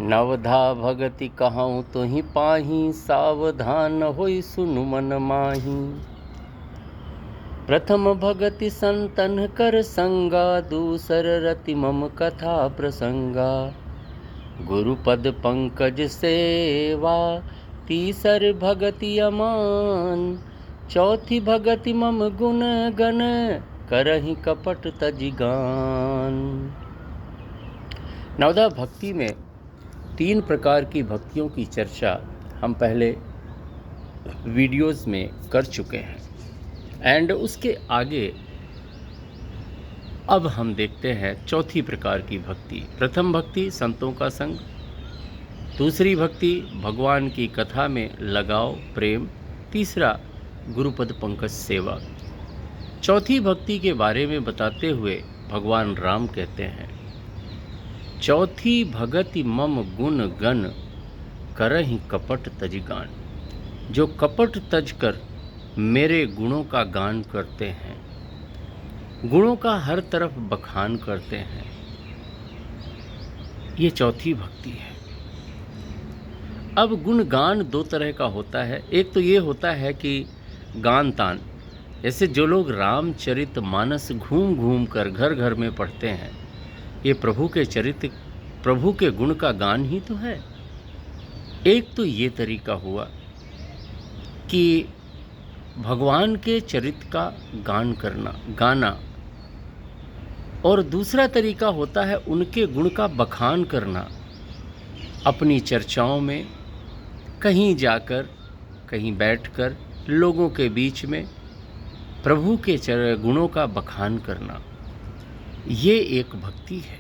नवधा भगति कहूँ तुहि पाही, सावधान होई सुनु मन माही। प्रथम भगति संतन कर संगा, दूसर रति मम कथा प्रसंगा। गुरुपद पंकज सेवा, तीसर भगति अमान। चौथी भगति मम गुण गण, करहि कपट तजिगान। नवधा भक्ति में 3 प्रकार की भक्तियों की चर्चा हम पहले वीडियोस में कर चुके हैं एंड उसके आगे अब हम देखते हैं चौथी प्रकार की भक्ति। प्रथम भक्ति संतों का संग, दूसरी भक्ति भगवान की कथा में लगाव प्रेम, तीसरा गुरुपद पंकज सेवा। चौथी भक्ति के बारे में बताते हुए भगवान राम कहते हैं, चौथी भगति मम गुण गण, करहि कपट तजिगान। जो कपट तज कर मेरे गुणों का गान करते हैं, गुणों का हर तरफ बखान करते हैं, ये चौथी भक्ति है। अब गुणगान 2 तरह का होता है। एक तो ये होता है कि गान तान, जैसे जो लोग रामचरित मानस घूम घूम कर घर घर में पढ़ते हैं, ये प्रभु के चरित्र, प्रभु के गुण का गान ही तो है। एक तो ये तरीका हुआ कि भगवान के चरित्र का गान करना, गाना, और दूसरा तरीका होता है उनके गुण का बखान करना, अपनी चर्चाओं में, कहीं जाकर, कहीं बैठकर लोगों के बीच में प्रभु के गुणों का बखान करना। ये एक भक्ति है।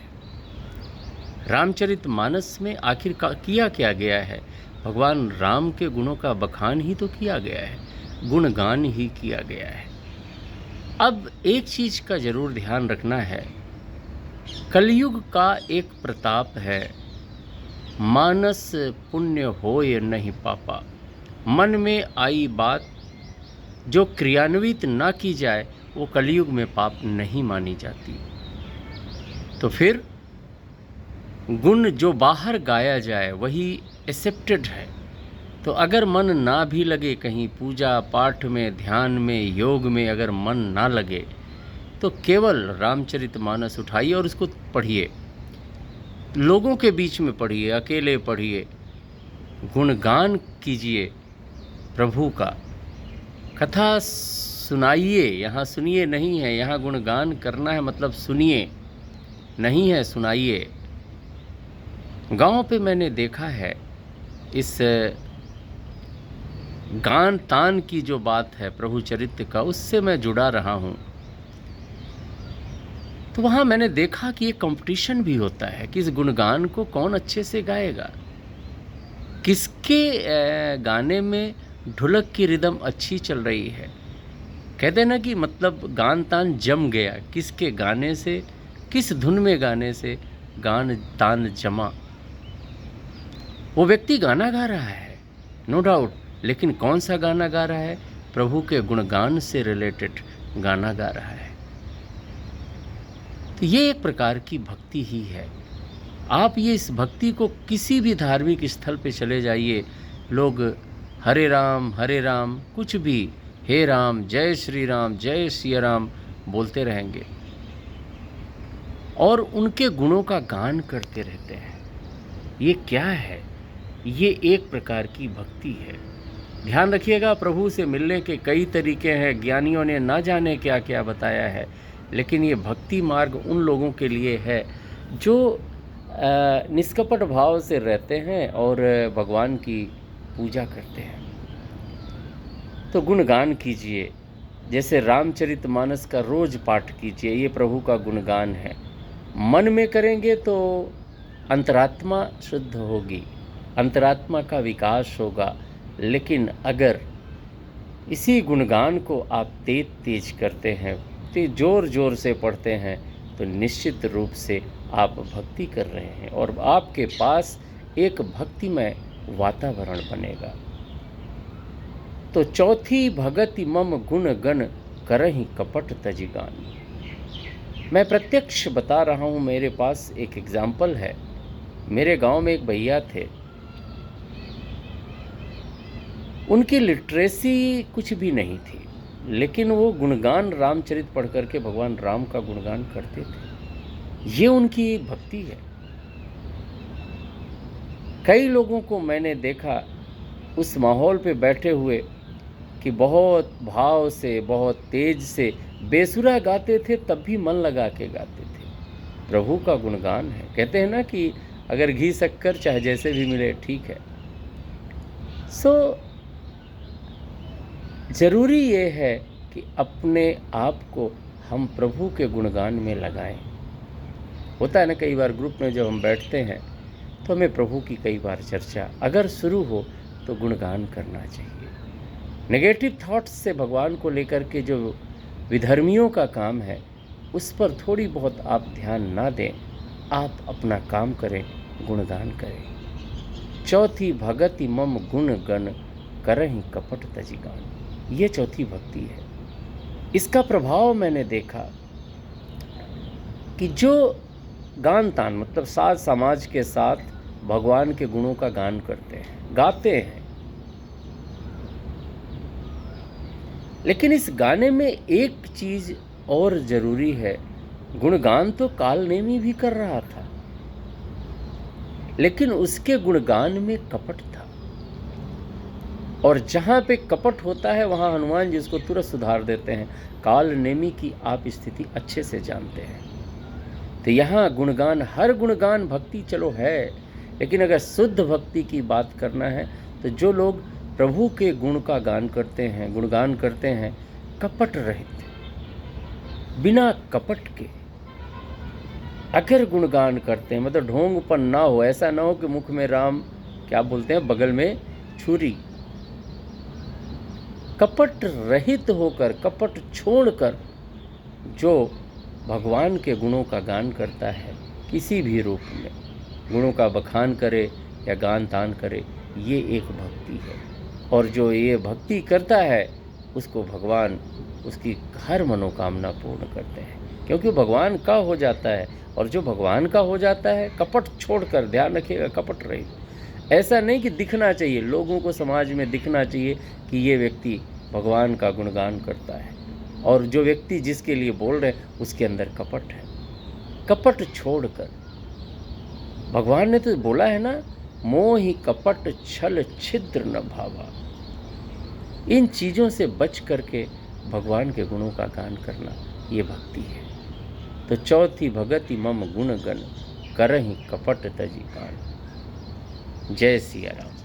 रामचरितमानस में आखिर किया क्या गया है? भगवान राम के गुणों का बखान ही तो किया गया है, गुणगान ही किया गया है। अब एक चीज़ का ज़रूर ध्यान रखना है, कलयुग का एक प्रताप है, मानस पुण्य होय नहीं पापा। मन में आई बात जो क्रियान्वित ना की जाए वो कलयुग में पाप नहीं मानी जाती। तो फिर गुण जो बाहर गाया जाए वही एक्सेप्टेड है। तो अगर मन ना भी लगे, कहीं पूजा पाठ में, ध्यान में, योग में अगर मन ना लगे, तो केवल रामचरितमानस उठाइए और उसको पढ़िए, लोगों के बीच में पढ़िए, अकेले पढ़िए, गुणगान कीजिए प्रभु का, कथा सुनाइए। यहाँ सुनिए नहीं है, यहाँ गुणगान करना है, मतलब सुनिए नहीं है, सुनाइए। गांव पे मैंने देखा है इस गान तान की जो बात है प्रभु चरित्र का, उससे मैं जुड़ा रहा हूँ। तो वहाँ मैंने देखा कि ये कंपटीशन भी होता है कि इस गुणगान को कौन अच्छे से गाएगा, किसके गाने में ढोलक की रिदम अच्छी चल रही है। कहते हैं ना कि मतलब गान तान जम गया, किसके गाने से, किस धुन में गाने से गान तान जमा। वो व्यक्ति गाना गा रहा है नो डाउट, लेकिन कौन सा गाना गा रहा है? प्रभु के गुणगान से रिलेटेड गाना गा रहा है। तो ये एक प्रकार की भक्ति ही है। आप ये इस भक्ति को किसी भी धार्मिक स्थल पे चले जाइए, लोग हरे राम कुछ भी, हे राम, जय श्री राम, जय सिया राम बोलते रहेंगे और उनके गुणों का गान करते रहते हैं। ये क्या है? ये एक प्रकार की भक्ति है। ध्यान रखिएगा, प्रभु से मिलने के कई तरीके हैं, ज्ञानियों ने ना जाने क्या क्या बताया है, लेकिन ये भक्ति मार्ग उन लोगों के लिए है जो निष्कपट भाव से रहते हैं और भगवान की पूजा करते हैं। तो गुणगान कीजिए, जैसे रामचरितमानस का रोज पाठ कीजिए, ये प्रभु का गुणगान है। मन में करेंगे तो अंतरात्मा शुद्ध होगी, अंतरात्मा का विकास होगा। लेकिन अगर इसी गुणगान को आप तेज करते हैं, जोर जोर से पढ़ते हैं, तो निश्चित रूप से आप भक्ति कर रहे हैं और आपके पास एक भक्तिमय वातावरण बनेगा। तो चौथी भगति मम गुण गण, करहि कपट तजिगान। मैं प्रत्यक्ष बता रहा हूँ, मेरे पास एक एग्जाम्पल है। मेरे गांव में एक भैया थे, उनकी लिटरेसी कुछ भी नहीं थी, लेकिन वो गुणगान रामचरित पढ़ करके भगवान राम का गुणगान करते थे। ये उनकी एक भक्ति है। कई लोगों को मैंने देखा उस माहौल पे बैठे हुए कि बहुत भाव से, बहुत तेज से बेसुरा गाते थे, तब भी मन लगा के गाते थे। प्रभु का गुणगान है। कहते हैं ना कि अगर घी शक्कर चाहे जैसे भी मिले ठीक है। ज़रूरी ये है कि अपने आप को हम प्रभु के गुणगान में लगाएं। होता है ना, कई बार ग्रुप में जब हम बैठते हैं तो हमें प्रभु की कई बार चर्चा अगर शुरू हो तो गुणगान करना चाहिए। नेगेटिव थॉट्स से भगवान को लेकर के जो विधर्मियों का काम है उस पर थोड़ी बहुत आप ध्यान ना दें, आप अपना काम करें, गुणगान करें। चौथी भगति मम गुण गण करहि कपट तजी गान, ये चौथी भक्ति है। इसका प्रभाव मैंने देखा कि जो गान तान मतलब साज समाज के साथ भगवान के गुणों का गान करते हैं, गाते हैं, लेकिन इस गाने में एक चीज और जरूरी है। गुणगान तो कालनेमी भी कर रहा था, लेकिन उसके गुणगान में कपट था, और जहां पे कपट होता है वहां हनुमान जी उसको तुरंत सुधार देते हैं। कालनेमी की आप स्थिति अच्छे से जानते हैं। तो यहाँ गुणगान, हर गुणगान भक्ति चलो है, लेकिन अगर शुद्ध भक्ति की बात करना है तो जो लोग प्रभु के गुण का गान करते हैं, गुणगान करते हैं, कपट रहित, बिना कपट के अगर गुणगान करते हैं, मतलब ढोंगपन ना हो, ऐसा ना हो कि मुख में राम, क्या बोलते हैं, बगल में छुरी। कपट रहित होकर, कपट छोड़कर जो भगवान के गुणों का गान करता है, किसी भी रूप में गुणों का बखान करे या गान तान करे, ये एक भक्ति है। और जो ये भक्ति करता है उसको भगवान उसकी हर मनोकामना पूर्ण करते हैं, क्योंकि भगवान का हो जाता है। और जो भगवान का हो जाता है, कपट छोड़कर, ध्यान रखिएगा, कपट रहित। ऐसा नहीं कि दिखना चाहिए, लोगों को समाज में दिखना चाहिए कि ये व्यक्ति भगवान का गुणगान करता है, और जो व्यक्ति जिसके लिए बोल रहे हैं उसके अंदर कपट है। कपट छोड़कर, भगवान ने तो बोला है ना, मोहि कपट छल छिद्र न भावा। इन चीज़ों से बच करके भगवान के गुणों का गान करना, ये भक्ति है। तो चौथी भगति मम गुण गण करहि कपट तजी गान। जय सिया राम।